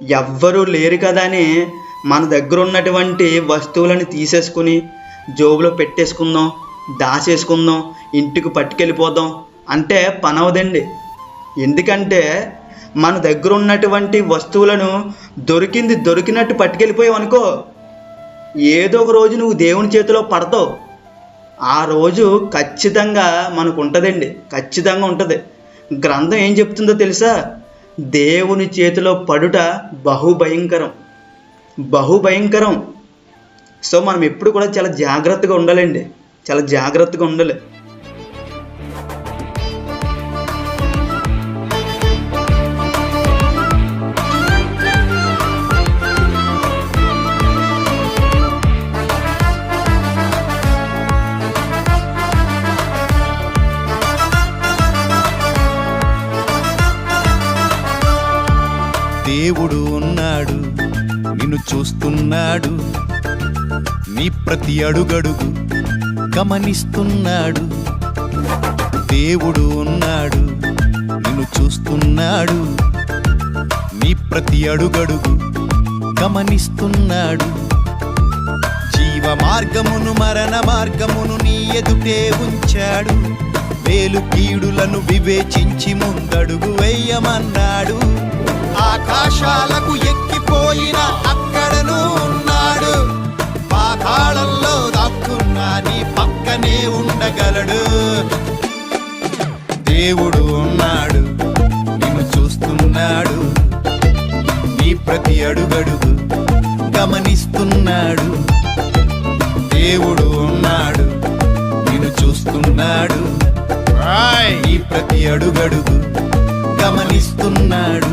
ఎవ్వరూ లేరు కదా అని మన దగ్గర ఉన్నటువంటి వస్తువులను తీసేసుకుని జోబులో పెట్టేసుకుందాం, దాచేసుకుందాం, ఇంటికి పట్టుకెళ్ళిపోదాం అంటే పని అవదండి. ఎందుకంటే మన దగ్గర ఉన్నటువంటి వస్తువులను దొరికినట్టు పట్టుకెళ్ళిపోయావు అనుకో, ఏదో ఒక రోజు నువ్వు దేవుని చేతిలో పడతావు. ఆ రోజు ఖచ్చితంగా మనకు ఉంటుందండి, ఖచ్చితంగా ఉంటుంది. గ్రంథం ఏం చెప్తుందో తెలుసా? దేవుని చేతిలో పడుట బహుభయంకరం, బహుభయంకరం. సో మనం ఎప్పుడు కూడా చాలా జాగ్రత్తగా ఉండాలండి, చాలా జాగ్రత్తగా ఉండాలి. దేవుడు ఉన్నాడు, నిన్ను చూస్తున్నాడు, నీ ప్రతి అడుగడుగు గమనిస్తున్నాడు. దేవుడు ఉన్నాడు, నిన్ను చూస్తున్నాడు, నీ ప్రతి అడుగడుగు గమనిస్తున్నాడు. జీవ మార్గమును మరణ మార్గమును నీ ఎదుటే ఉంచాడు. మేలు కీడులను వివేచించి ముందడుగు వేయమన్నాడు. ఆకాశాలకు ఎక్కిపోయిన అక్కడను ఉన్నాడు. పాతాళంలో దాక్కున్నా నీ పక్కనే ఉండగలడు. దేవుడు ఉన్నాడు, నిన్ను చూస్తున్నాడు, నీ ప్రతి అడుగడుగు గమనిస్తున్నాడు. దేవుడు ఉన్నాడు, నిన్ను చూస్తున్నాడు, నీ ప్రతి అడుగడుగు గమనిస్తున్నాడు.